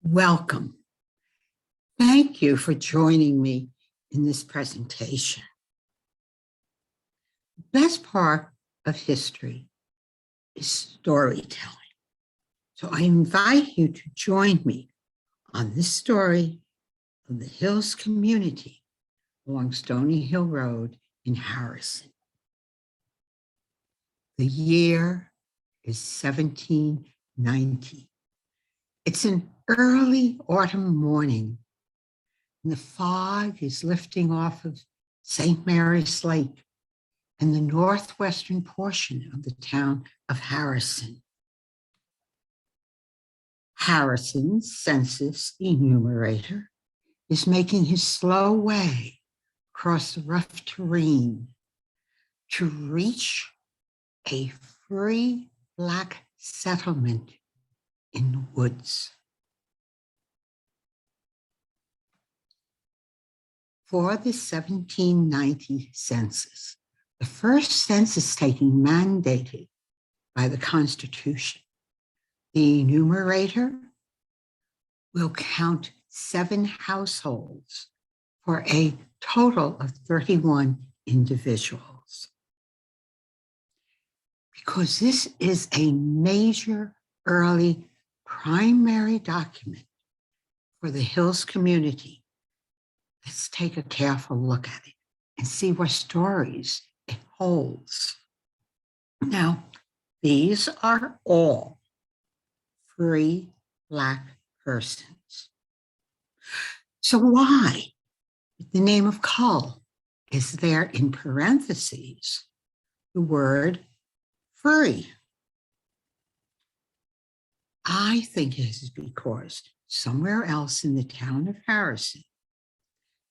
Welcome. Thank you for joining me in this presentation. The best part of history is storytelling. So I invite you to join me on this story of the Hills community along Stony Hill Road in Harrison. The year is 1790. It's an early autumn morning, and the fog is lifting off of St. Mary's Lake and the northwestern portion of the town of Harrison. Harrison's census enumerator is making his slow way across the rough terrain to reach a free Black settlement in the woods. For the 1790 census, the first census taking mandated by the Constitution, the enumerator will count 7 households for a total of 31 individuals. Because this is a major early primary document for the Hills community, let's take a careful look at it and see what stories it holds. Now, these are all free Black persons. So why the name of Cull is there in parentheses, the word free? I think it is because somewhere else in the town of Harrison,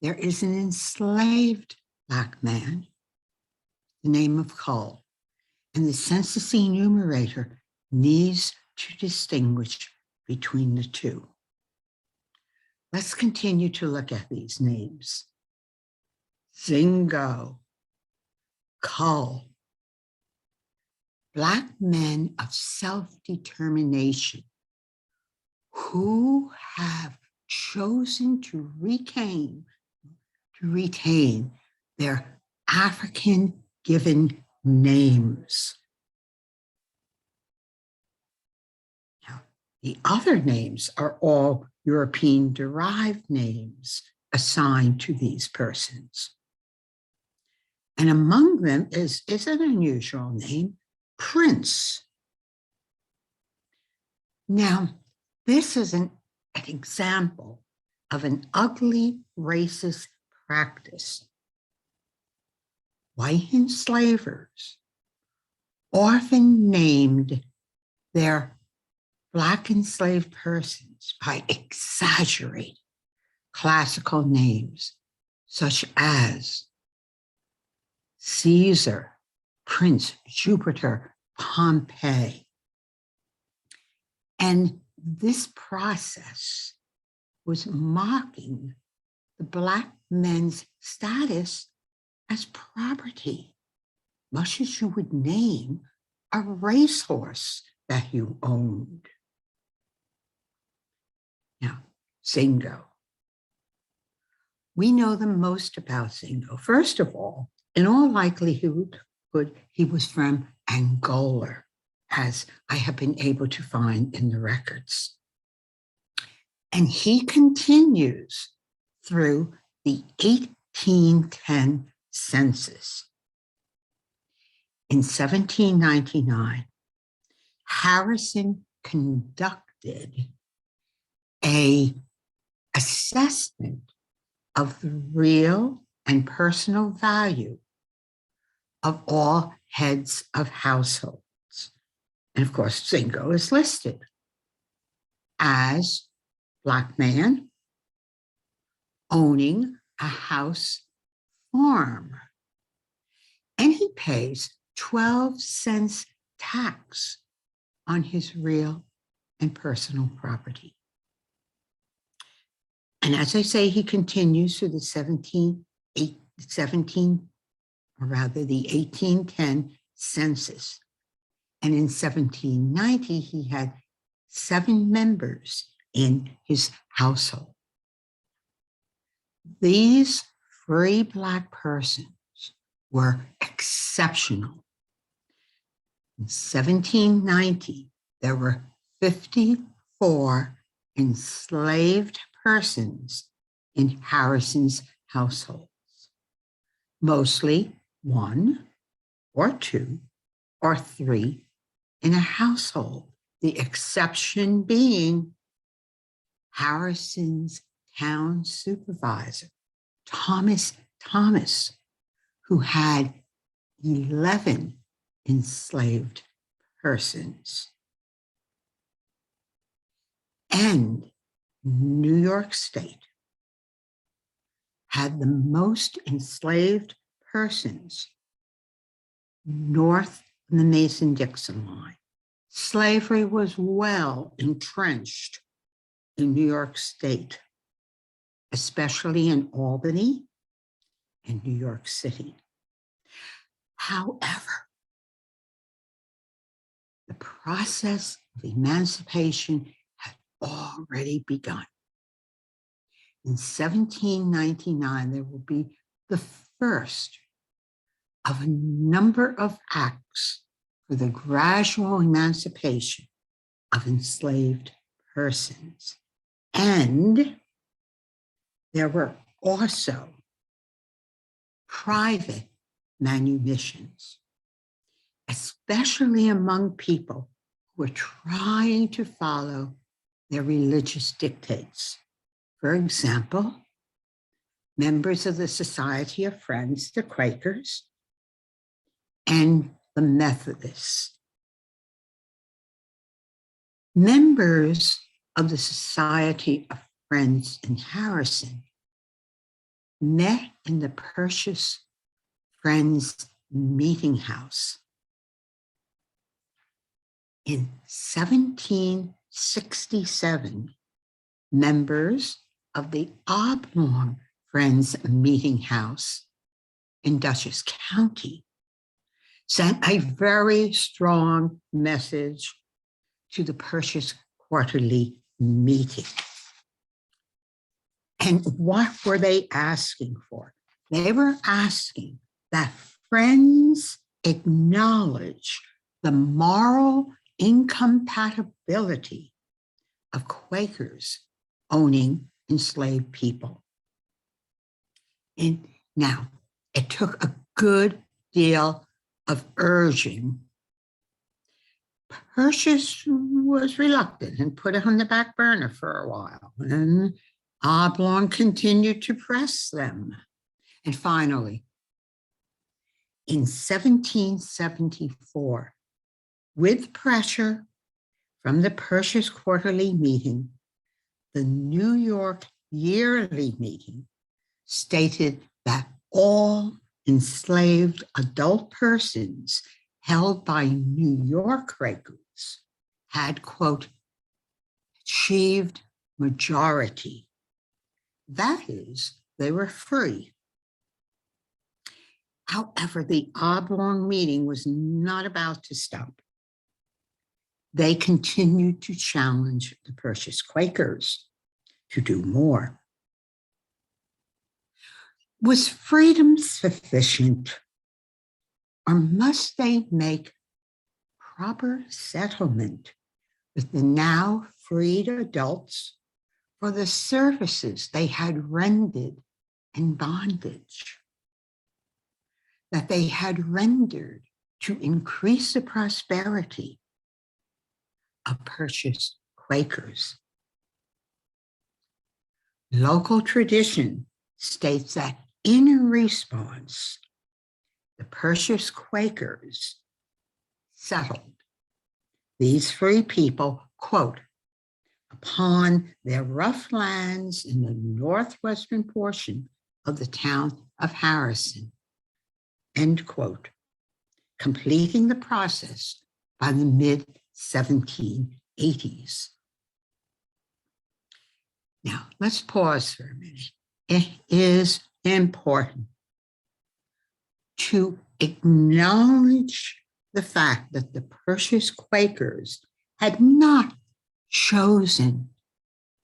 there is an enslaved Black man, the name of Cull, and the census enumerator needs to distinguish between the two. Let's continue to look at these names. Zingo, Cull, Black men of self-determination who have chosen to retain their African given names. Now, the other names are all European derived names assigned to these persons. And among them is an unusual name, Prince. Now, this is an example of an ugly racist practice. White enslavers often named their Black enslaved persons by exaggerated classical names, such as Caesar, Prince, Jupiter, Pompey. And this process was mocking the Black men's status as property, much as you would name a racehorse that you owned. Now, Zingo. We know the most about Zingo. First of all, in all likelihood, he was from Angola, as I have been able to find in the records. And he continues through the 1810 census. In 1799, Harrison conducted an assessment of the real and personal value of all heads of households. And of course, Zingo is listed as Black man owning a house farm. And he pays 12 cents tax on his real and personal property. And as I say, he continues through the 1810 census. And in 1790, he had 7 members in his household. These free Black persons were exceptional. In 1790, there were 54 enslaved persons in Harrison's households, mostly 1 or 2 or 3 in a household, the exception being Harrison's town supervisor, Thomas, who had 11 enslaved persons. And New York State had the most enslaved persons north of the Mason-Dixon line. Slavery was well entrenched in New York State, especially in Albany and New York City. However, the process of emancipation had already begun. In 1799, there will be the first of a number of acts for the gradual emancipation of enslaved persons. And there were also private manumissions, especially among people who were trying to follow their religious dictates. For example, members of the Society of Friends, the Quakers, and the Methodists. Members of the Society of Friends in Harrison met in the Purchase Friends Meeting House. In 1767, members of the Oblong Friends Meeting House in Dutchess County sent a very strong message to the Purchase Quarterly meeting. And what were they asking for? They were asking that Friends acknowledge the moral incompatibility of Quakers owning enslaved people. And now, it took a good deal of urging. Purchase was reluctant and put it on the back burner for a while. And Oblong continued to press them. And finally, in 1774, with pressure from the Purchase Quarterly meeting, the New York Yearly meeting stated that all enslaved adult persons held by New York Quakers had, quote, achieved majority. That is, they were free. However, the Oblong meeting was not about to stop. They continued to challenge the Purchase Quakers to do more. Was freedom sufficient, or must they make proper settlement with the now freed adults for the services they had rendered in bondage, that they had rendered to increase the prosperity of Purchase Quakers? Local tradition states that in response, the Purchase Quakers settled these free people, quote, upon their rough lands in the northwestern portion of the town of Harrison, end quote, completing the process by the mid-1780s. Now, let's pause for a minute. It is important to acknowledge the fact that the Purchase Quakers had not chosen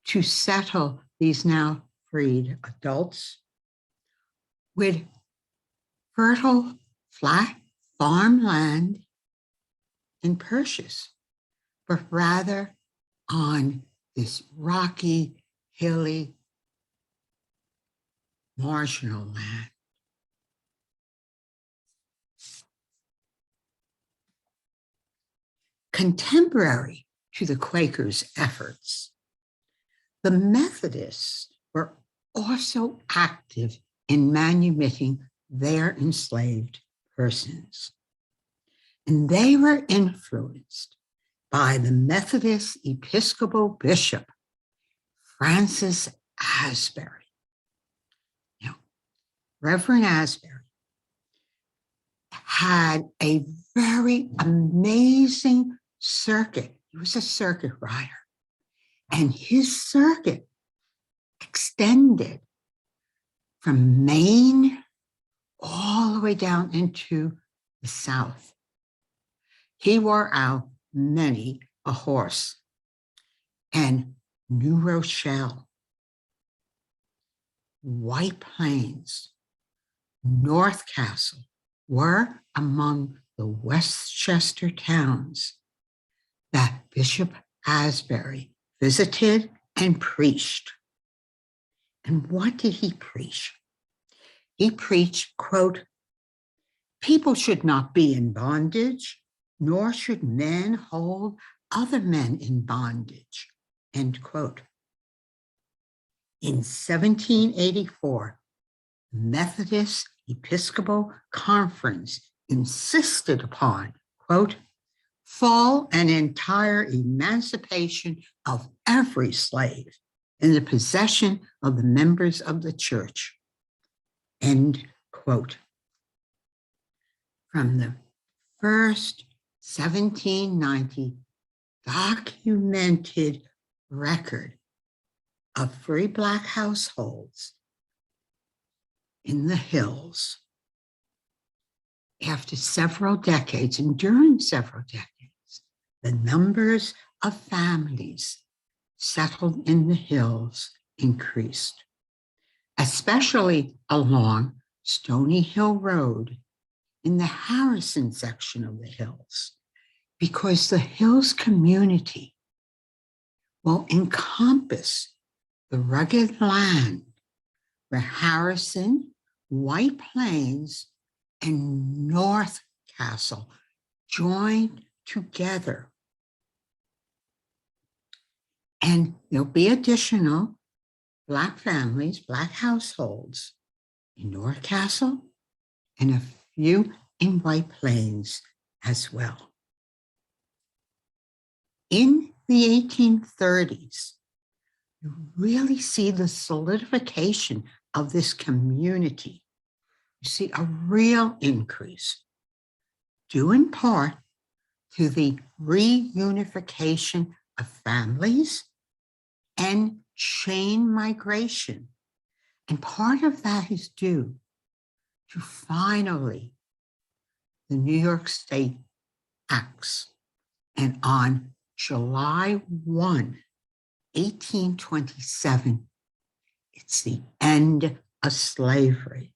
to settle these now freed adults with fertile, flat farmland in Perseus, but rather on this rocky, hilly, marginal land. Contemporary to the Quakers' efforts, the Methodists were also active in manumitting their enslaved persons. And they were influenced by the Methodist Episcopal Bishop, Francis Asbury. Now, Reverend Asbury had a very amazing circuit. He was a circuit rider. And his circuit extended from Maine all the way down into the South. He wore out many a horse. And New Rochelle, White Plains, North Castle were among the Westchester towns that Bishop Asbury visited and preached. And what did he preach? He preached, quote, "People should not be in bondage, nor should men hold other men in bondage," end quote. In 1784, the Methodist Episcopal Conference insisted upon, quote, "full and entire emancipation of every slave in the possession of the members of the church," end quote. From the first 1790 documented record of free Black households in the hills, after several decades and during several decades, the numbers of families settled in the hills increased, especially along Stony Hill Road in the Harrison section of the hills, because the hills community will encompass the rugged land where Harrison, White Plains, and North Castle joined together. And there'll be additional Black families, Black households in North Castle and a few in White Plains as well. In the 1830s, you really see the solidification of this community. You see a real increase, due in part to the reunification of families and chain migration. And part of that is due to finally the New York State Acts. And on July 1, 1827, it's the end of slavery.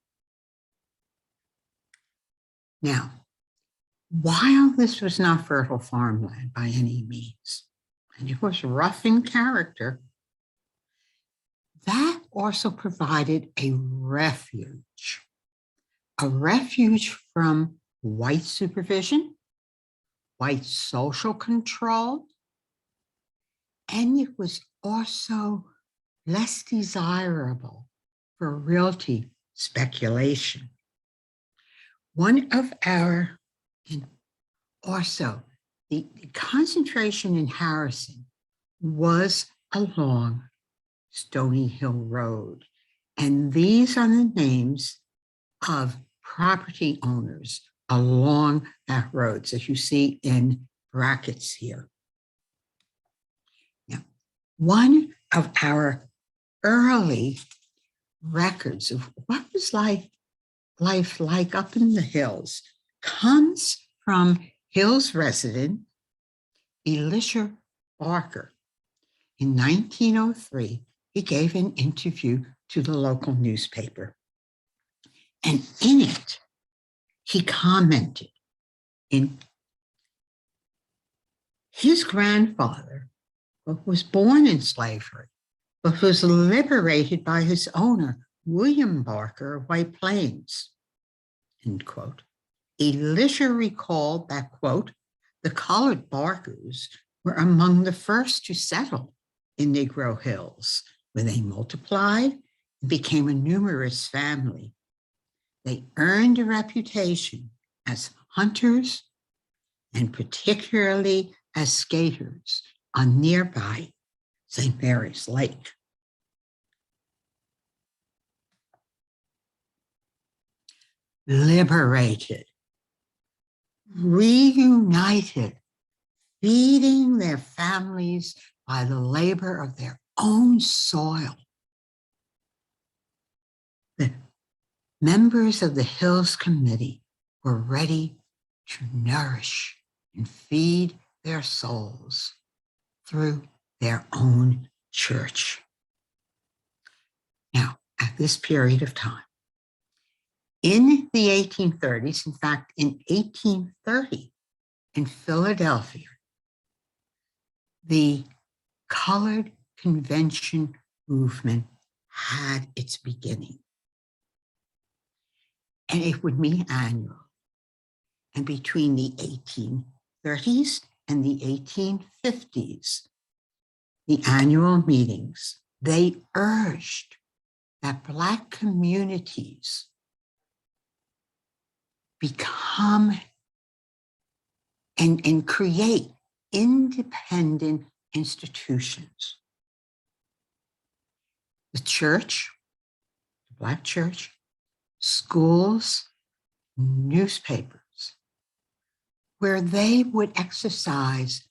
Now, while this was not fertile farmland by any means, and it was rough in character, that also provided a refuge from white supervision, white social control, and it was also less desirable for realty speculation. One of our, and also the concentration in Harrison was along Stony Hill Road. And these are the names of property owners along that road, as you see in brackets here. Now, one of our early records of what was life like up in the hills comes from Hills resident Elisha Barker. in 1903, he gave an interview to the local newspaper. And in it, he commented in his grandfather was born in slavery, but was liberated by his owner, William Barker of White Plains, end quote. Elisha recalled that, quote, the colored Barkers were among the first to settle in Negro Hills, where they multiplied and became a numerous family. They earned a reputation as hunters and particularly as skaters on nearby St. Mary's Lake. Liberated, reunited, feeding their families by the labor of their own soil. The members of the Hills Committee were ready to nourish and feed their souls through their own church. Now, at this period of time, in the 1830s, in fact, in 1830, in Philadelphia, the colored convention movement had its beginning. And it would meet annually. And between the 1830s and the 1850s, the annual meetings, they urged that Black communities become and create independent institutions. The church, the Black church, schools, newspapers, where they would exercise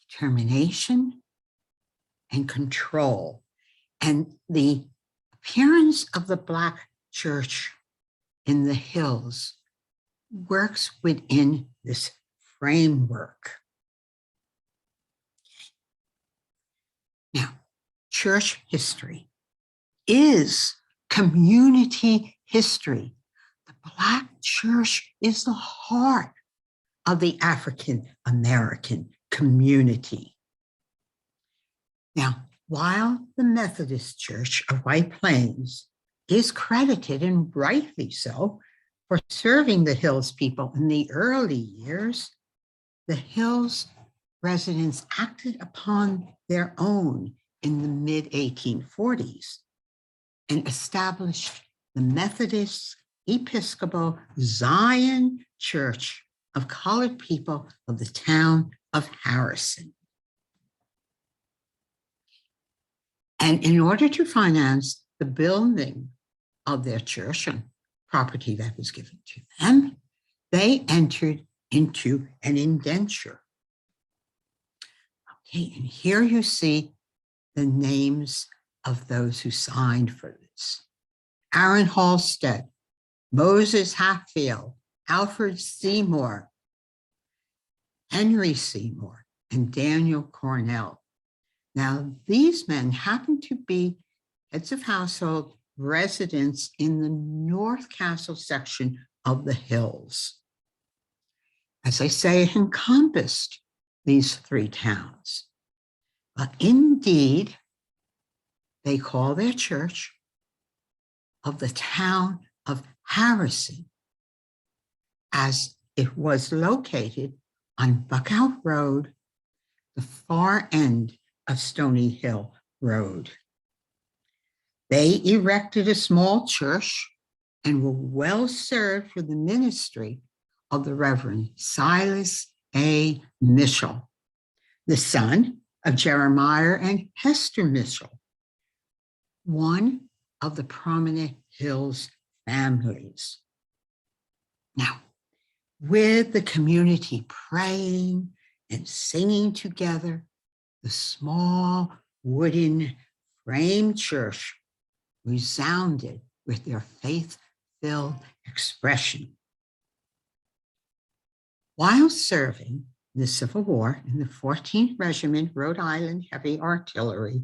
determination and control. And the appearance of the Black church in the Hills works within this framework. Now, church history is community history. The Black church is the heart of the African American community. Now, while the Methodist Church of White Plains is credited, and rightly so, for serving the Hills people in the early years, the Hills residents acted upon their own in the mid-1840s and established the Methodist Episcopal Zion Church of colored people of the town of Harrison. And in order to finance the building of their church and property that was given to them, they entered into an indenture. Okay, and here you see the names of those who signed for this. Aaron Halstead, Moses Hatfield, Alfred Seymour, Henry Seymour, and Daniel Cornell. Now, these men happen to be heads of household residents in the North Castle section of the Hills. As I say, it encompassed these three towns. But indeed, they call their church of the town of Harrison, as it was located on Buckout Road, the far end of Stony Hill Road. They erected a small church and were well served for the ministry of the Reverend Silas A. Mitchell, the son of Jeremiah and Hester Mitchell, one of the prominent Hills families. Now, with the community praying and singing together, the small wooden frame church resounded with their faith-filled expression. While serving the Civil War in the 14th Regiment, Rhode Island Heavy Artillery,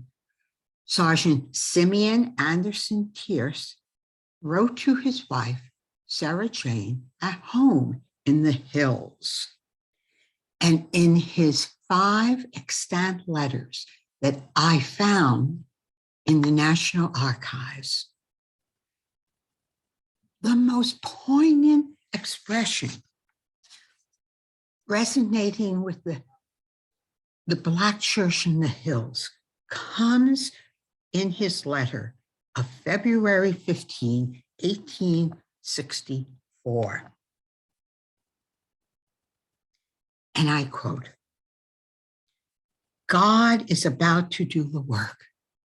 Sergeant Simeon Anderson Pierce wrote to his wife, Sarah Jane, at home in the hills. And in his 5 extant letters that I found in the National Archives, the most poignant expression resonating with the Black church in the hills comes in his letter of February 15, 1864. And I quote, "God is about to do the work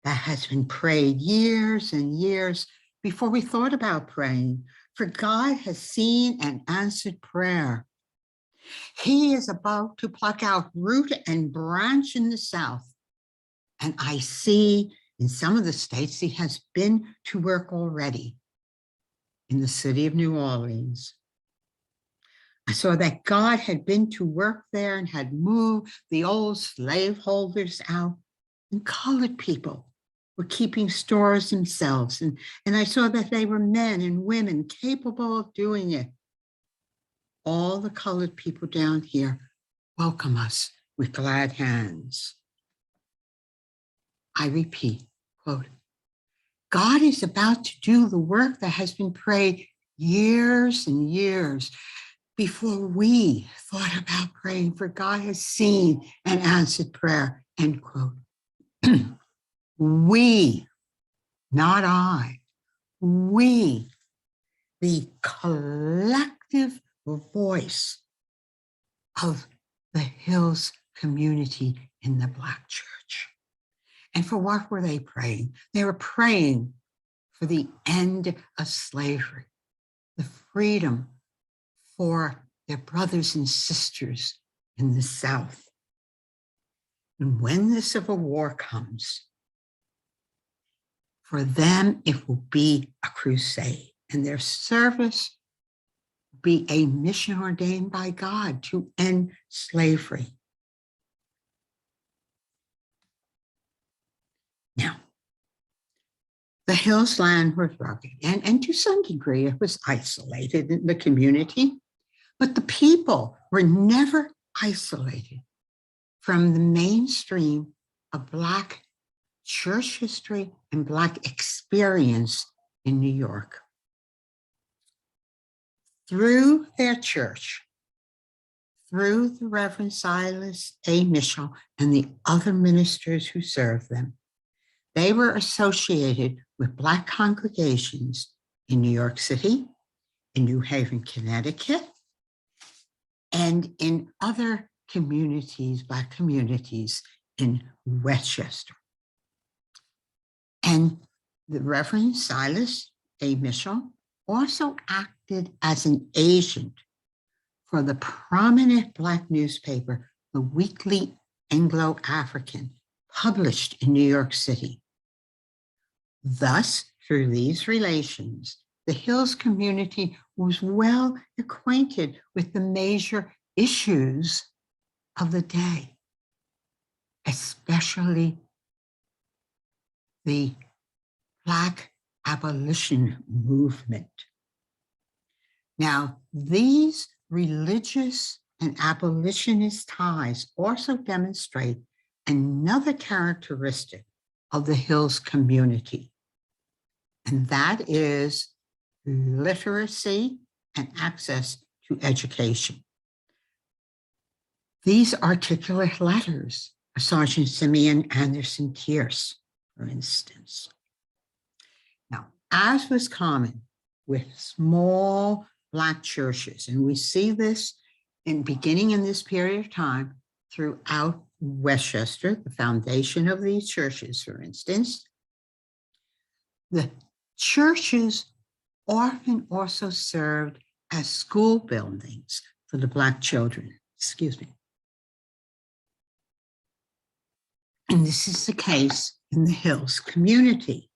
that has been prayed years and years before we thought about praying, for God has seen and answered prayer. He is about to pluck out root and branch in the South. And I see in some of the states he has been to work already. In the city of New Orleans, I saw that God had been to work there and had moved the old slaveholders out, and colored people were keeping stores themselves. And I saw that they were men and women capable of doing it. All the colored people down here welcome us with glad hands." I repeat, quote, "God is about to do the work that has been prayed years and years before we thought about praying, for God has seen and answered prayer," end quote. We, not I, we, the collective voice of the Hills community in the Black church. And for what were they praying? They were praying for the end of slavery, the freedom for their brothers and sisters in the South. And when the Civil War comes, for them, it will be a crusade, and their service will be a mission ordained by God to end slavery. Now, the Hills land was rugged, and to some degree, it was isolated in the community, but the people were never isolated from the mainstream of Black church history and Black experience in New York. Through their church, through the Reverend Silas A. Mitchell and the other ministers who served them, they were associated with Black congregations in New York City, in New Haven, Connecticut, and in other communities, Black communities in Westchester. And the Reverend Silas A. Mitchell also acted as an agent for the prominent Black newspaper, the Weekly Anglo-African, published in New York City. Thus, through these relations, the Hills community was well acquainted with the major issues of the day, especially the Black abolition movement. Now, these religious and abolitionist ties also demonstrate another characteristic of the Hills community, and that is literacy and access to education. These articulate letters of Sergeant Simeon Anderson Pierce, for instance. Now, as was common with small Black churches, and we see this beginning in this period of time throughout Westchester, the foundation of these churches, for instance, the churches often also served as school buildings for the Black children, And this is the case in the Hills community.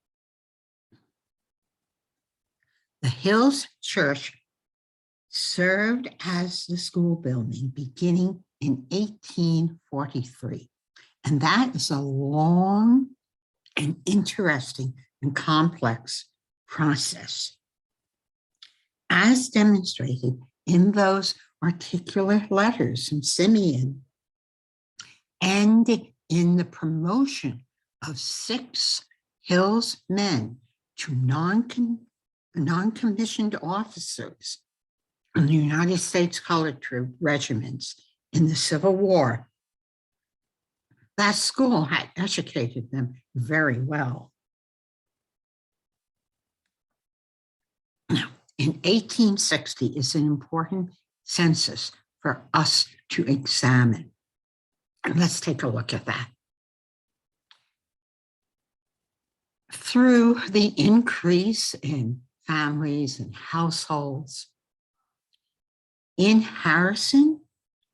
The Hills Church served as the school building beginning in 1843. And that is a long and interesting and complex process, as demonstrated in those articulate letters from Simeon and in the promotion of 6 Hills men to non-commissioned officers in the United States Colored Troop regiments in the Civil War. That school had educated them very well. Now, in 1860 is an important census for us to examine. And let's take a look at that. Through the increase in families and households in Harrison,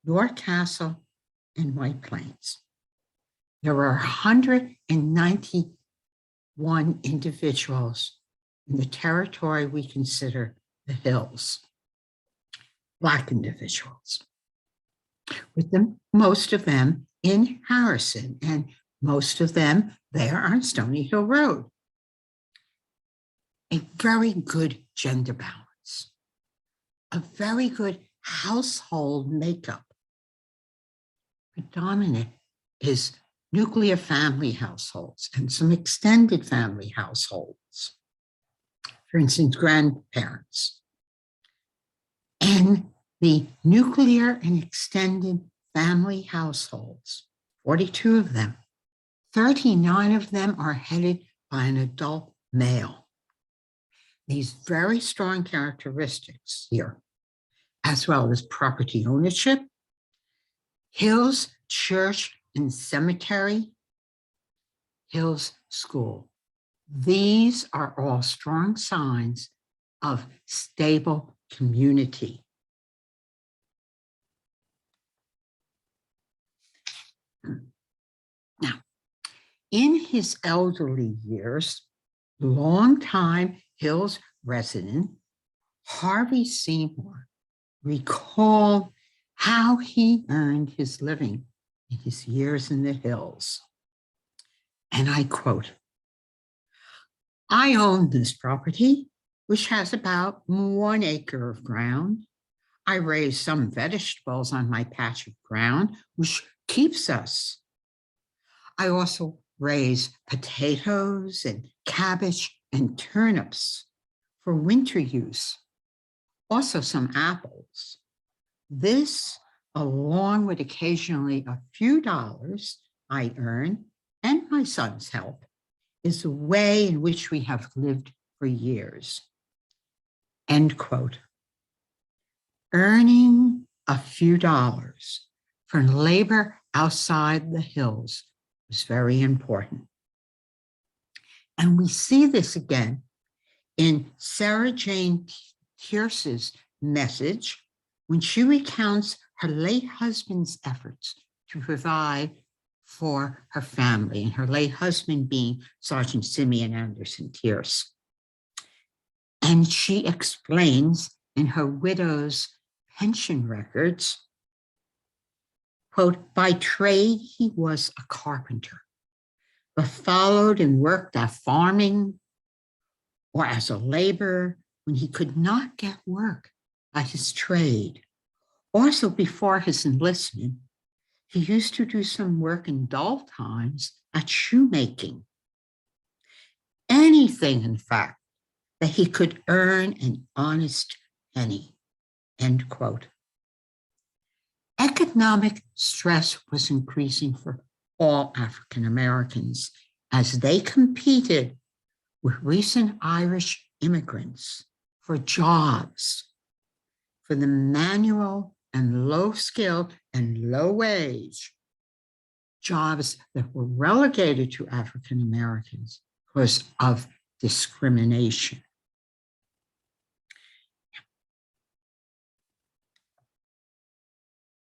York Castle, and White Plains, there were 191 individuals in the territory we consider the Hills, Black individuals, with them, most of them in Harrison, and most of them there on Stony Hill Road. A very good gender balance, a very good household makeup. Predominant is nuclear family households and some extended family households. For instance, grandparents. And the nuclear and extended family households, 42 of them, 39 of them are headed by an adult male. These very strong characteristics here, as well as property ownership, Hills Church and Cemetery, Hills School. These are all strong signs of stable community. Now, in his elderly years, longtime Hills resident Harvey Seymour recalled how he earned his living in his years in the Hills. And I quote, "I own this property, which has about 1 acre of ground. I raise some vegetables on my patch of ground, which keeps us. I also raise potatoes and cabbage and turnips for winter use, also some apples. This, along with occasionally a few dollars I earn and my son's help, is the way in which we have lived for years." End quote. Earning a few dollars for labor outside the Hills was very important. And we see this again in Sarah Jane Tierce's message when she recounts her late husband's efforts to provide for her family, and her late husband being Sergeant Simeon Anderson Tierce. And she explains in her widow's pension records, quote, "By trade, he was a carpenter, but followed and worked at farming or as a laborer when he could not get work at his trade. Also, before his enlistment, he used to do some work in dull times at shoemaking. Anything, in fact, that he could earn an honest penny," end quote. Economic stress was increasing for all African Americans as they competed with recent Irish immigrants for jobs, for the manual and low-skilled and low-wage jobs that were relegated to African Americans because of discrimination.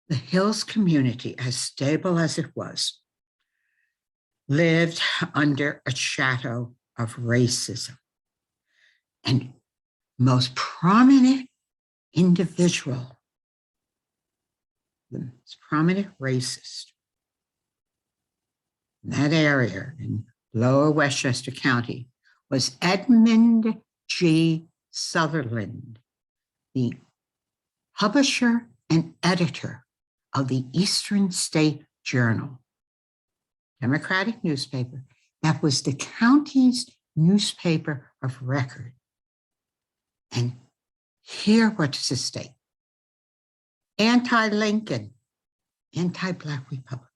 The Hills community, as stable as it was, lived under a shadow of racism. And most prominent individual the most prominent racist in that area in lower Westchester County was Edmund G. Sutherland, the publisher and editor of the Eastern State Journal, Democratic newspaper that was the county's newspaper of record. And here what does it state? Anti-Lincoln, anti-Black Republican.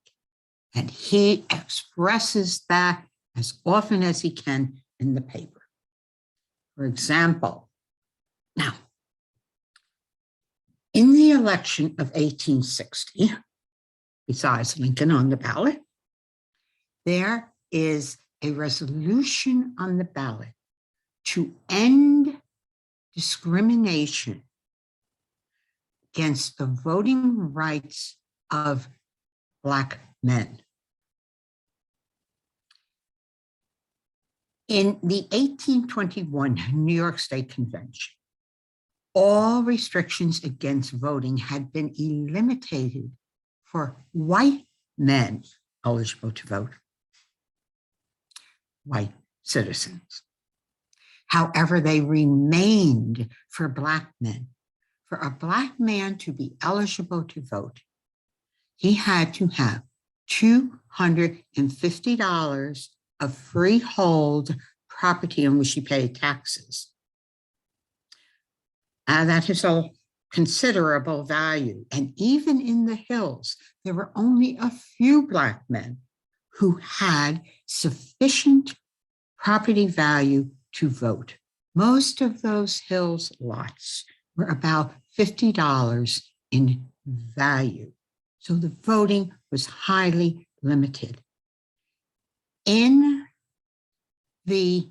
And he expresses that as often as he can in the paper. For example, now, in the election of 1860, besides Lincoln on the ballot, there is a resolution on the ballot to end discrimination against the voting rights of Black men. In the 1821 New York State Convention, all restrictions against voting had been eliminated for white men eligible to vote, white citizens. However, they remained for Black men. For a Black man to be eligible to vote, he had to have $250 of freehold property on which he paid taxes. That is a considerable value. And even in the hills, there were only a few Black men who had sufficient property value to vote. Most of those hills lots were about $50 in value. So the voting was highly limited. In the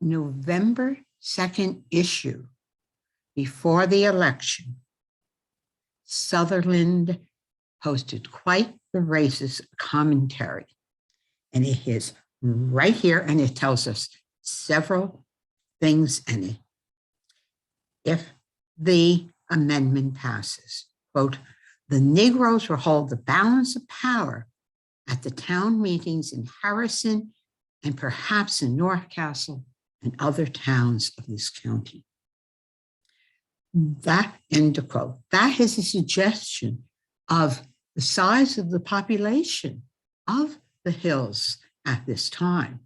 November 2nd issue, before the election, Sutherland posted quite the racist commentary. And it is right here, and it tells us several things in it. If the amendment passes, quote, the Negroes will hold the balance of power at the town meetings in Harrison and perhaps in North Castle and other towns of this county. That, end of quote. That is a suggestion of the size of the population of the hills at this time.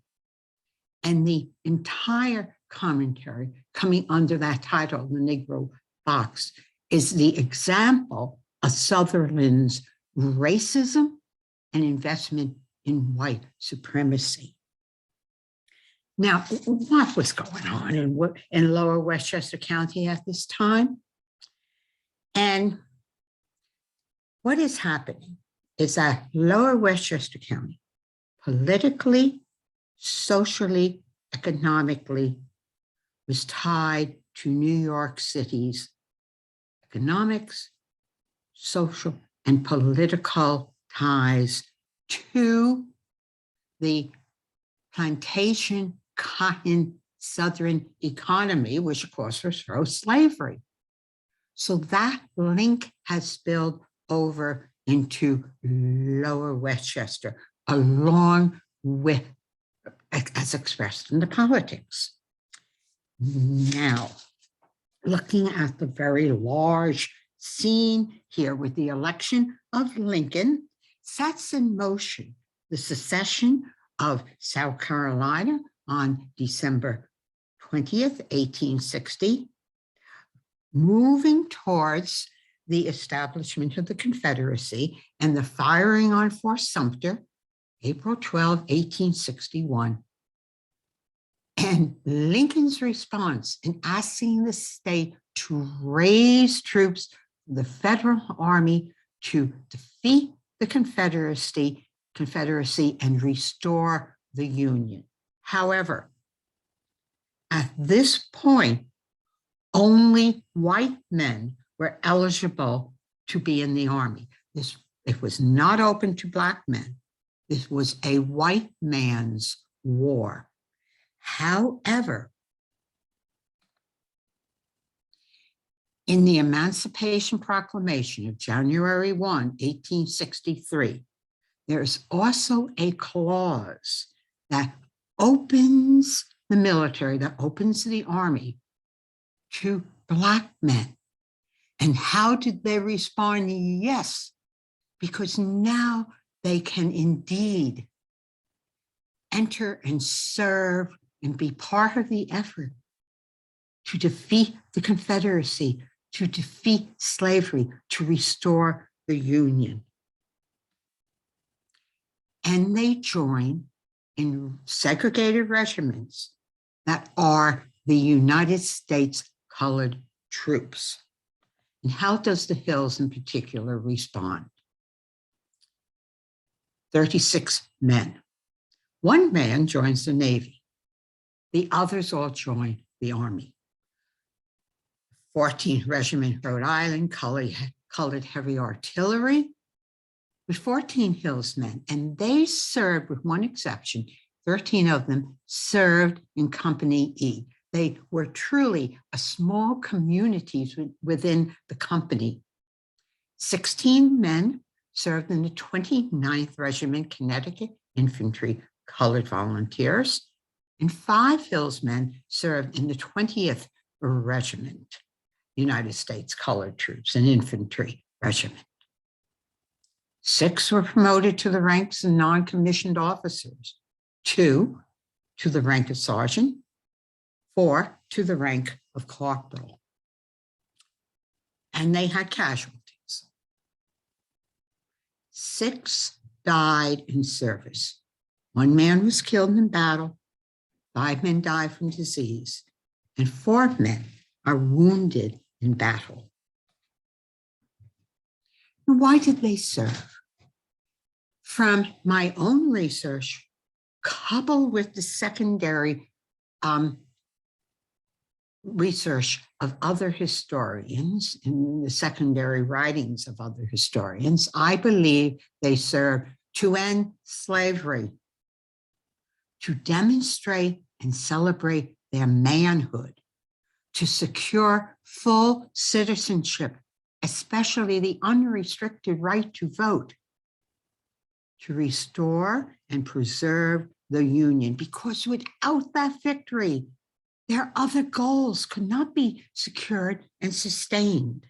And the entire commentary coming under that title, the Negro box, is the example of Sutherland's racism and investment in white supremacy. Now, what was going on in lower Westchester County at this time? And what is happening is that lower Westchester County, politically, socially, economically, was tied to New York City's economics, social, and political ties to the plantation cotton Southern economy, which of course was through slavery. So that link has spilled over into lower Westchester, along with, as expressed in the politics. Now, looking at the very large scene here with the election of Lincoln, sets in motion the secession of South Carolina on December 20th, 1860, moving towards the establishment of the Confederacy and the firing on Fort Sumter, April 12, 1861. And Lincoln's response in asking the state to raise troops from the Federal Army to defeat the Confederacy and restore the Union. However, at this point, only white men were eligible to be in the Army. It was not open to Black men. This was a white man's war. However, In the Emancipation Proclamation of January 1, 1863, there is also a clause that opens the military, that opens the army to Black men. And how did they respond? Yes, because now they can indeed enter and serve and be part of the effort to defeat the Confederacy, to defeat slavery, to restore the Union. And they join in segregated regiments that are the United States Colored Troops. And how does the Hills in particular respond? 36 men. One man joins the Navy. The others all join the Army. 14th Regiment, Rhode Island, colored heavy artillery with 14 Hills men. And they served, with one exception, 13 of them served in Company E. They were truly a small community within the company. 16 men served in the 29th Regiment, Connecticut Infantry Colored Volunteers, and 5 Hills men served in the 20th Regiment, United States Colored Troops, an infantry regiment. 6 were promoted to the ranks of non-commissioned officers, 2 to the rank of sergeant, 4 to the rank of corporal. And they had casualties. 6 died in service. 1 man was killed in battle, 5 men died from disease, and 4 men are wounded in battle. And why did they serve? From my own research, coupled with the secondary research of other historians and the secondary writings of other historians, I believe they serve to end slavery, to demonstrate and celebrate their manhood, to secure full citizenship, especially the unrestricted right to vote, to restore and preserve the Union, because without that victory, their other goals could not be secured and sustained.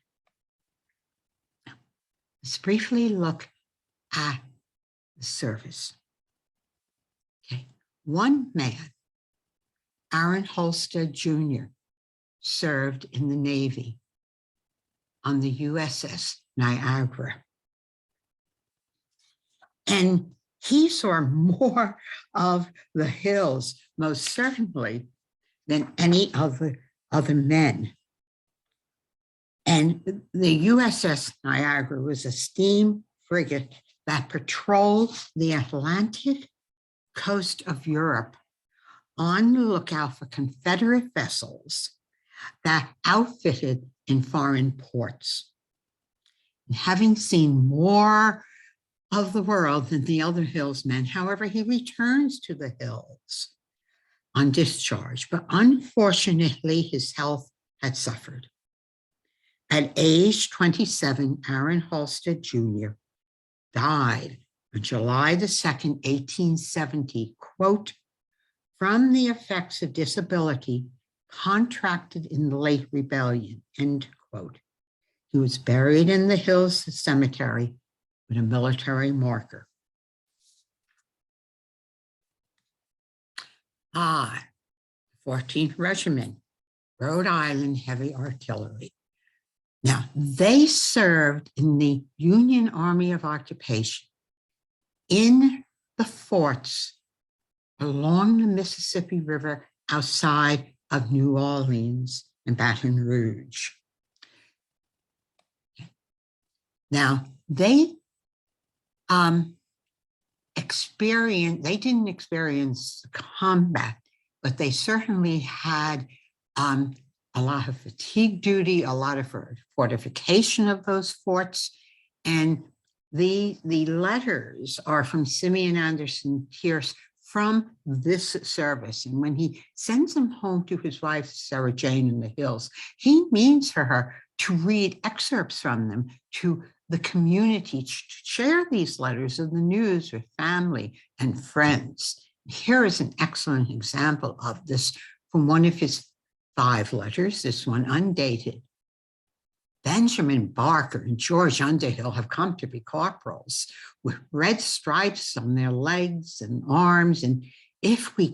Let's briefly look at the service. Okay. 1 man, Aaron Halstead Jr., served in the Navy on the USS Niagara. And he saw more of the Hills, most certainly, than any other men. And the USS Niagara was a steam frigate that patrolled the Atlantic coast of Europe on the lookout for Confederate vessels that outfitted in foreign ports. And having seen more of the world than the other Hills men, however, he returns to the Hills on discharge, but unfortunately his health had suffered. At age 27, Aaron Halstead Jr. died on July the 2nd, 1870, quote, from the effects of disability contracted in the late rebellion, end quote. He was buried in the Hills Cemetery with a military marker. 14th Regiment, Rhode Island Heavy Artillery. Now, they served in the Union Army of Occupation in the forts along the Mississippi River outside of New Orleans and Baton Rouge. Now, they didn't experience combat, but they certainly had a lot of fatigue duty, a lot of fortification of those forts. And the letters are from Simeon Anderson Pierce from this service. And when he sends him home to his wife, Sarah Jane, in the Hills, he means for her to read excerpts from them to the community, to share these letters of the news with family and friends. Here is an excellent example of this from one of his 5 letters, this one undated. Benjamin Barker and George Underhill have come to be corporals with red stripes on their legs and arms. And if we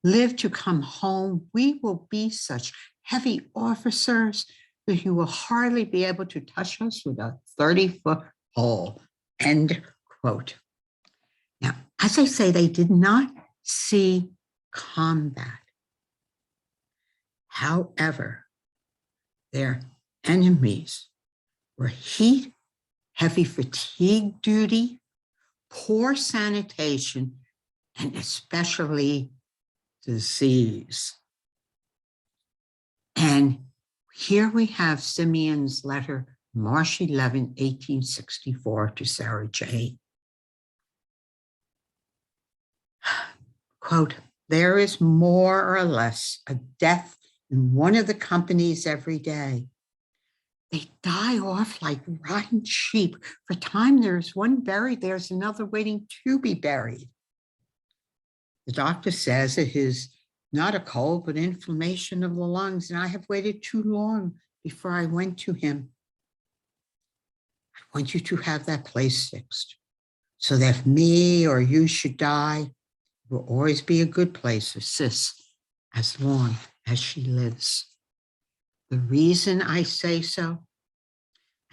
live to come home, we will be such heavy officers that you will hardly be able to touch us with a 30-foot pole. End quote. Now, as I say, they did not see combat. However, their enemies were heat, heavy fatigue duty, poor sanitation, and especially disease. And here we have Simeon's letter, March 11, 1864, to Sarah Jane. Quote, there is more or less a death in one of the companies every day. They die off like rotten sheep. For time there's one buried, there's another waiting to be buried. The doctor says it is not a cold, but inflammation of the lungs, and I have waited too long before I went to him. I want you to have that place fixed so that if me or you should die, it will always be a good place for Sis as long as she lives. The reason I say so,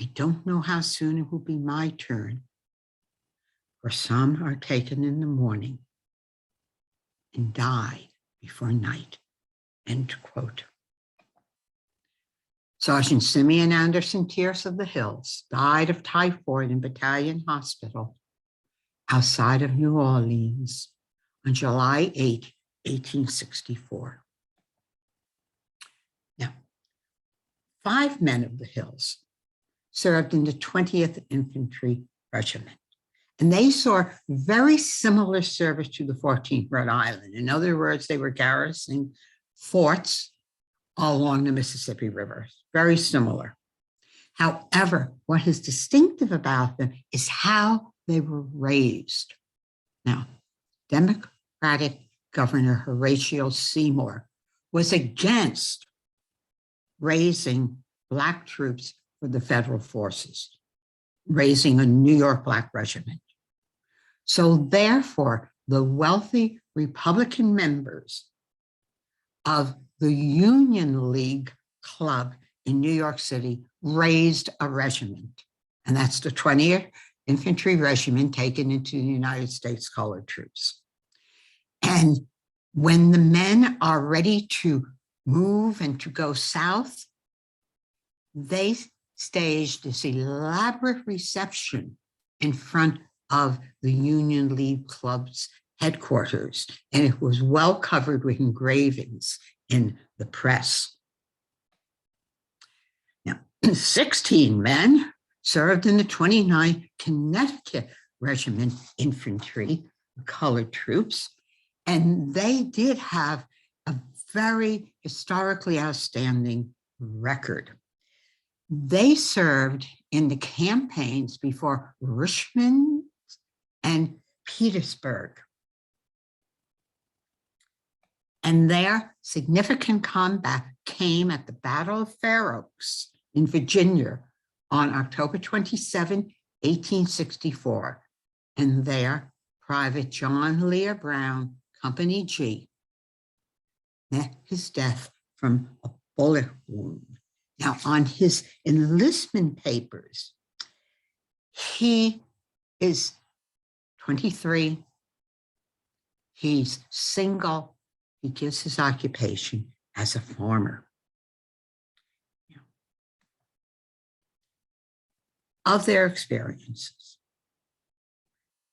I don't know how soon it will be my turn, for some are taken in the morning and die before night, end quote. Sergeant Simeon Anderson Tierce of the Hills died of typhoid in Battalion Hospital outside of New Orleans on July 8, 1864. Now, 5 men of the Hills served in the 20th Infantry Regiment. And they saw very similar service to the 14th Rhode Island. In other words, they were garrisoning forts all along the Mississippi River, very similar. However, what is distinctive about them is how they were raised. Now, Democratic Governor Horatio Seymour was against raising Black troops for the federal forces, raising a New York Black regiment. So therefore, the wealthy Republican members of the Union League Club in New York City raised a regiment. And that's the 20th Infantry Regiment taken into the United States Colored Troops. And when the men are ready to move and to go south, they staged this elaborate reception in front of the Union League Club's headquarters, and it was well covered with engravings in the press. Now, 16 men served in the 29th Connecticut Regiment Infantry, colored troops, and they did have a very historically outstanding record. They served in the campaigns before Richmond and Petersburg. And their significant combat came at the Battle of Fair Oaks in Virginia on October 27, 1864. And there, Private John Lear Brown, Company G, met his death from a bullet wound. Now, on his enlistment papers, he is 23. He's single. He gives his occupation as a farmer. Of their experiences,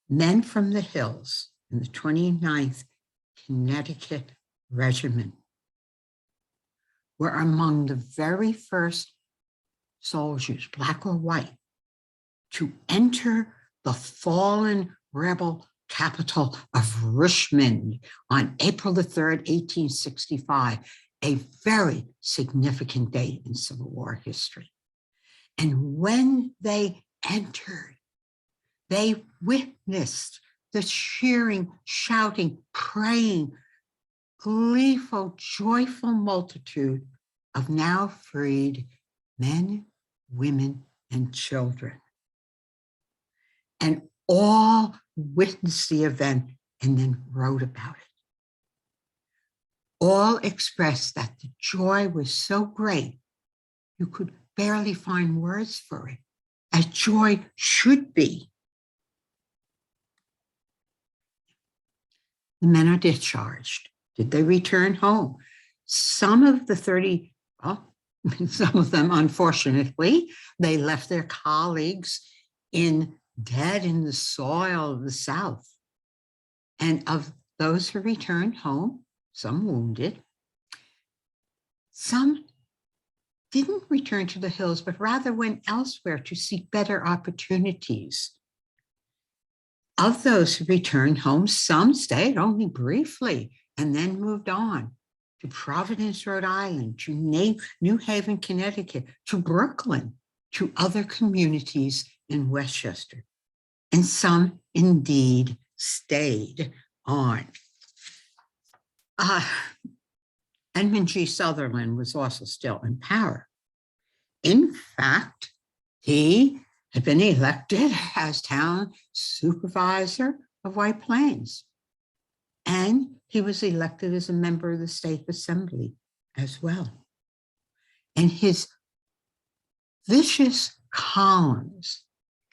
men from the hills in the 29th Connecticut Regiment were among the very first soldiers, Black or white, to enter the fallen rebel capital of Richmond on April the 3rd, 1865, a very significant date in Civil War history. And when they entered, they witnessed the cheering, shouting, praying, gleeful, joyful multitude of now freed men, women, and children. And all witnessed the event and then wrote about it. All expressed that the joy was so great, you could barely find words for it, as joy should be. The men are discharged. Did they return home? Some of the 30, well, some of them, unfortunately, they left their colleagues dead in the soil of the South. And of those who returned home, some wounded, some didn't return to the hills, but rather went elsewhere to seek better opportunities. Of those who returned home, some stayed only briefly and then moved on to Providence, Rhode Island, to New Haven, Connecticut, to Brooklyn, to other communities in Westchester. And some indeed stayed on. Edmund G. Sutherland was also still in power. In fact, he had been elected as town supervisor of White Plains. And he was elected as a member of the state assembly as well. And his vicious columns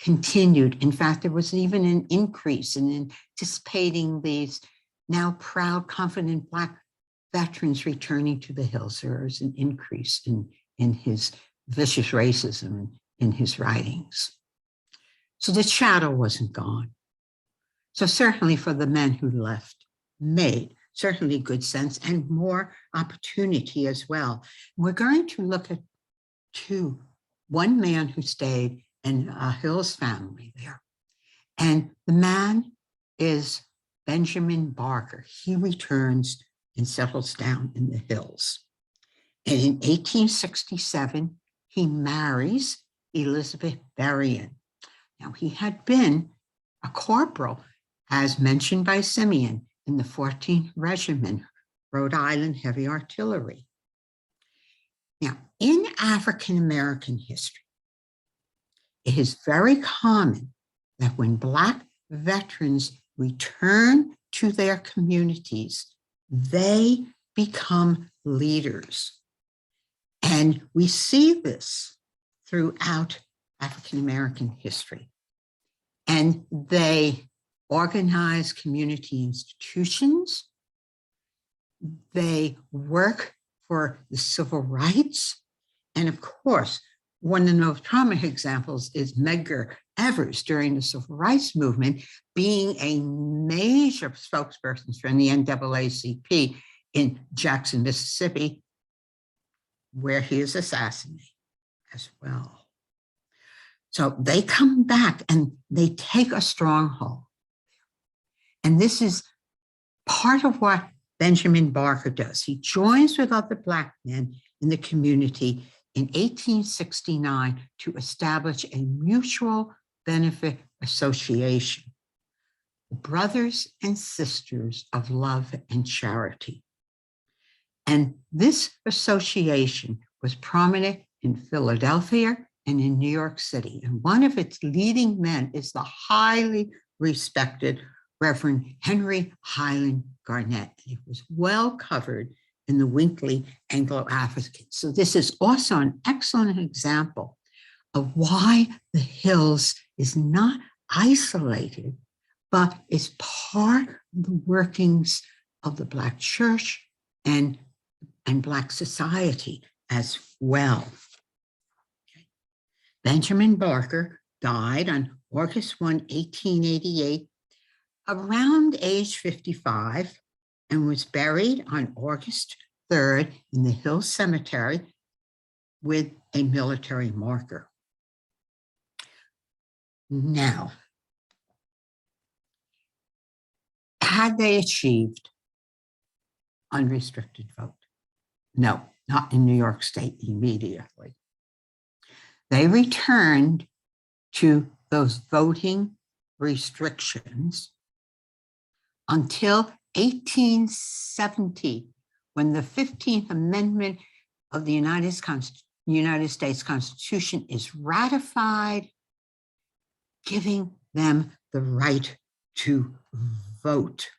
continued. In fact, there was even an increase in anticipating these now proud, confident Black veterans returning to the hills. There was an increase in his vicious racism in his writings. So the shadow wasn't gone. So certainly for the men who left, made certainly good sense and more opportunity as well. We're going to look at one man who stayed and a Hills family there. And the man is Benjamin Barker. He returns and settles down in the hills. And in 1867, he marries Elizabeth Berrien. Now, he had been a corporal, as mentioned by Simeon, in the 14th Regiment, Rhode Island Heavy Artillery. Now, in African-American history, it is very common that when Black veterans return to their communities, they become leaders. And we see this throughout African-American history. And they organize community institutions. They work for the civil rights. And of course, one of the most prominent examples is Medgar Evers during the civil rights movement, being a major spokesperson for the NAACP in Jackson, Mississippi, where he is assassinated as well. So they come back and they take a stronghold. And this is part of what Benjamin Barker does. He joins with other Black men in the community in 1869 to establish a mutual benefit association, the Brothers and Sisters of Love and Charity. And this association was prominent in Philadelphia and in New York City. And one of its leading men is the highly respected Reverend Henry Highland Garnett. It was well covered in the Winkley Anglo-African. So this is also an excellent example of why the Hills is not isolated, but is part of the workings of the Black church and Black society as well. Okay. Benjamin Barker died on August 1, 1888, around age 55, and was buried on August 3rd in the Hill Cemetery with a military marker. Now, had they achieved unrestricted vote? No, not in New York State immediately. They returned to those voting restrictions until 1870, when the 15th Amendment of the United States Constitution is ratified, giving them the right to vote.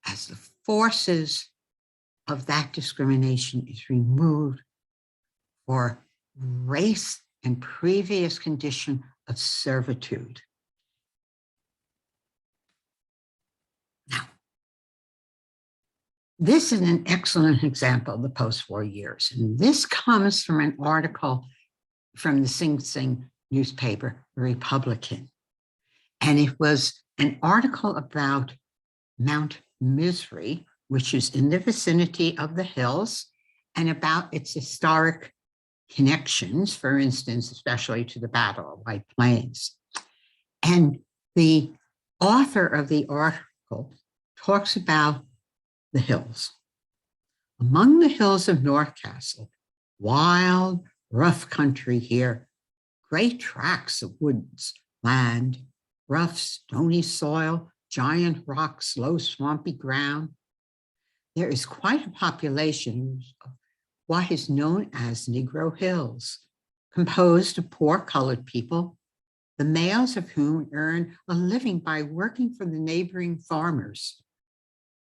As the forces of that discrimination is removed for race and previous condition of servitude. Now, this is an excellent example of the post-war years. And this comes from an article from the Sing Sing newspaper, The Republican. And it was an article about Mount Misery, which is in the vicinity of the hills, and about its historic connections, for instance, especially to the Battle of White Plains. And the author of the article talks about the hills. Among the hills of North Castle, wild, rough country here, great tracts of woods, land, rough, stony soil, giant rocks, low, swampy ground. There is quite a population of what is known as Negro Hills, composed of poor colored people, the males of whom earn a living by working for the neighboring farmers,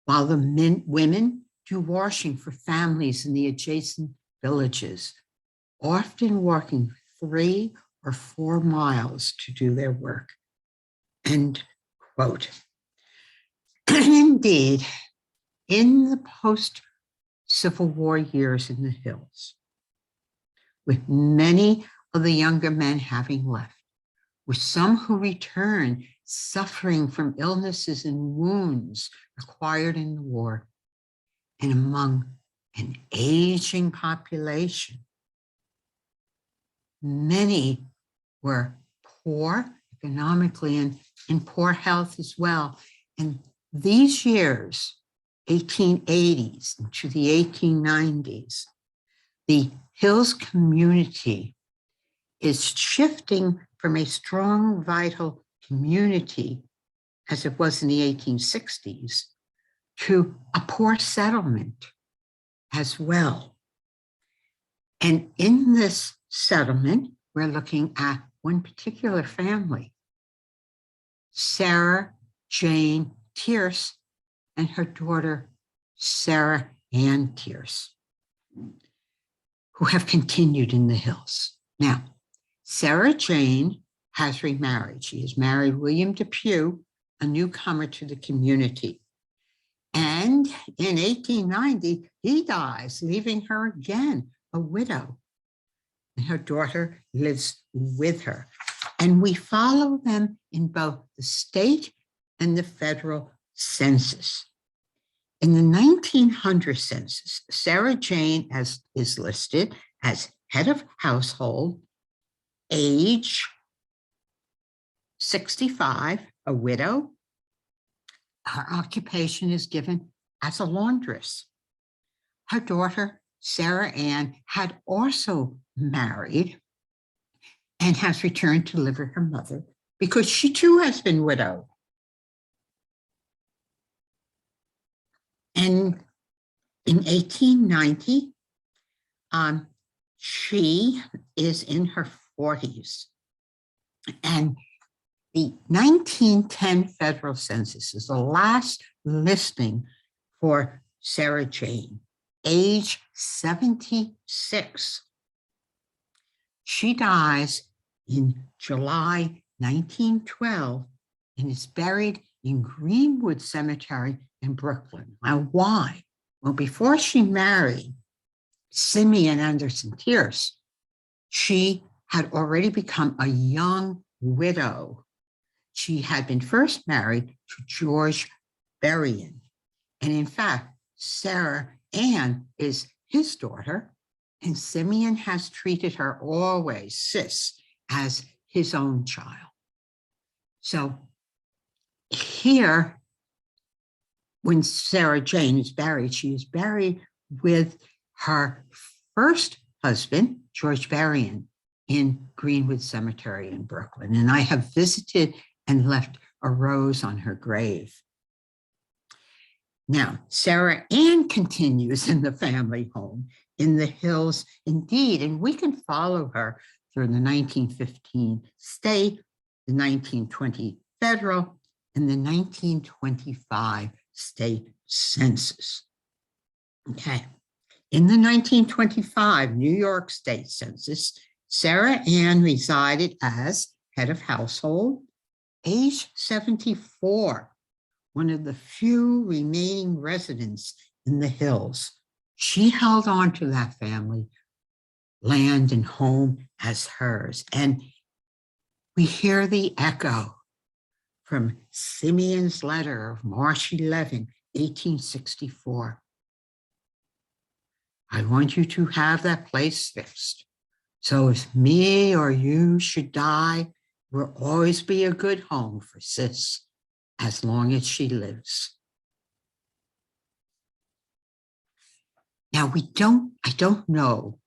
while the women do washing for families in the adjacent villages, often walking 3 or 4 miles to do their work. End quote. Indeed, in the post-Civil War years in the hills, with many of the younger men having left, with some who returned suffering from illnesses and wounds acquired in the war, and among an aging population, many were poor economically and in poor health as well. And these years, 1880s to the 1890s, the Hills community is shifting from a strong, vital community, as it was in the 1860s, to a poor settlement as well. And in this settlement, we're looking at one particular family, Sarah Jane Tierce and her daughter, Sarah Ann Tierce, who have continued in the hills. Now, Sarah Jane has remarried. She has married William Depew, a newcomer to the community. And in 1890, he dies, leaving her again a widow. And her daughter lives with her. And we follow them in both the state and the federal census. In the 1900 census, Sarah Jane is listed as head of household, age 65, a widow. Her occupation is given as a laundress. Her daughter, Sarah Ann, had also married and has returned to live with her mother because she too has been widowed. And in 1890, she is in her 40s. And the 1910 federal census is the last listing for Sarah Jane, age 76. She dies in July 1912 and is buried in Greenwood Cemetery in Brooklyn. Now, why? Well, before she married Simeon Anderson Tierce, she had already become a young widow. She had been first married to George Berrien. And in fact, Sarah Ann is his daughter, and Simeon has treated her always, sis, as his own child. So here, when Sarah Jane is buried, she is buried with her first husband, George Berrien, in Greenwood Cemetery in Brooklyn. And I have visited and left a rose on her grave. Now, Sarah Ann continues in the family home in the Hills, indeed, and we can follow her through the 1915 state, the 1920 federal, and the 1925 state census. Okay. In the 1925 New York State Census, Sarah Ann resided as head of household, age 74, one of the few remaining residents in the Hills. She held on to that family land and home as hers. And we hear the echo from Simeon's letter of March 11, 1864. I want you to have that place fixed. So if me or you should die, will always be a good home for Sis as long as she lives. Now I don't know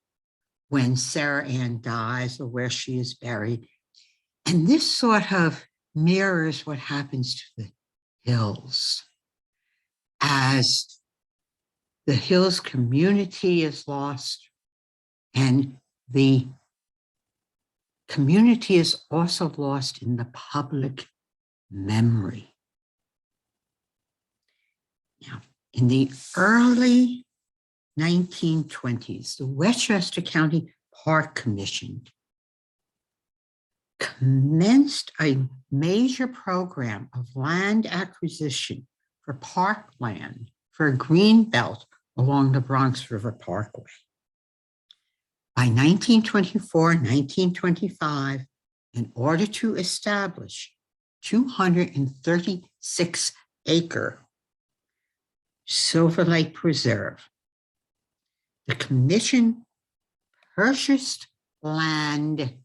when Sarah Ann dies or where she is buried. And this sort of mirrors what happens to the Hills. As the Hills community is lost, and the community is also lost in the public memory. Now, in the early 1920s, the Westchester County Park Commission commenced a major program of land acquisition for parkland for a green belt along the Bronx River Parkway. By 1924, 1925, in order to establish 236-acre Silver Lake Preserve, the commission purchased land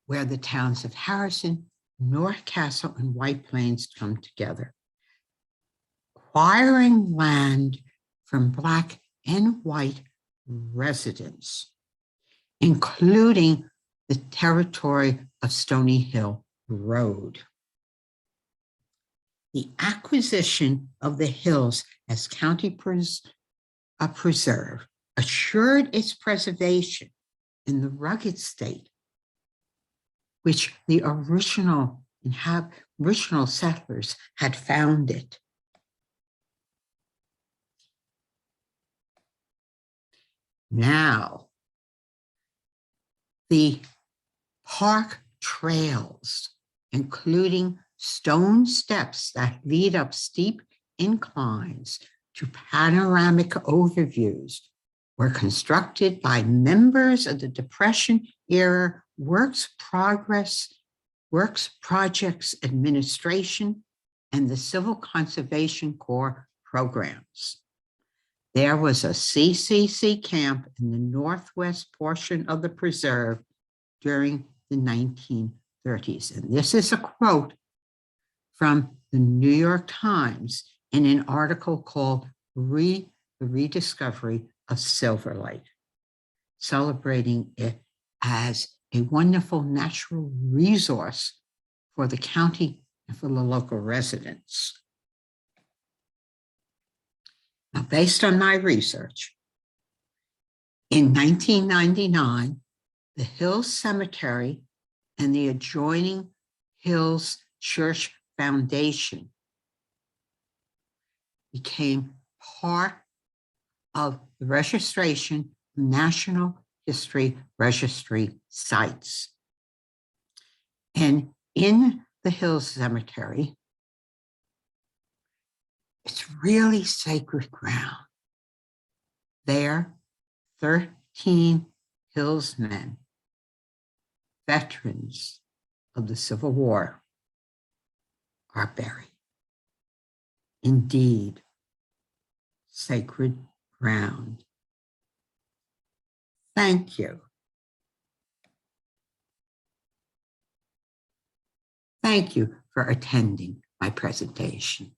where the towns of Harrison, North Castle, and White Plains come together, acquiring land from Black and white residents, including the territory of Stony Hill Road. The acquisition of the Hills as county preserve assured its preservation in the rugged state, which the original settlers had found it. Now, the park trails, including stone steps that lead up steep inclines to panoramic overviews, were constructed by members of the Depression era Works Projects Administration and the Civil Conservation Corps programs. There was a CCC camp in the northwest portion of the preserve during the 1930s. And this is a quote from the New York Times in an article called The Rediscovery of Silver Lake, celebrating it as a wonderful natural resource for the county and for the local residents. Now, based on my research, in 1999, the Hills Cemetery and the adjoining Hills Church Foundation became part of the registration of National History Registry sites. And in the Hills Cemetery, it's really sacred ground. There, 13 Hillsmen, veterans of the Civil War, are buried. Indeed, sacred ground. Thank you. Thank you for attending my presentation.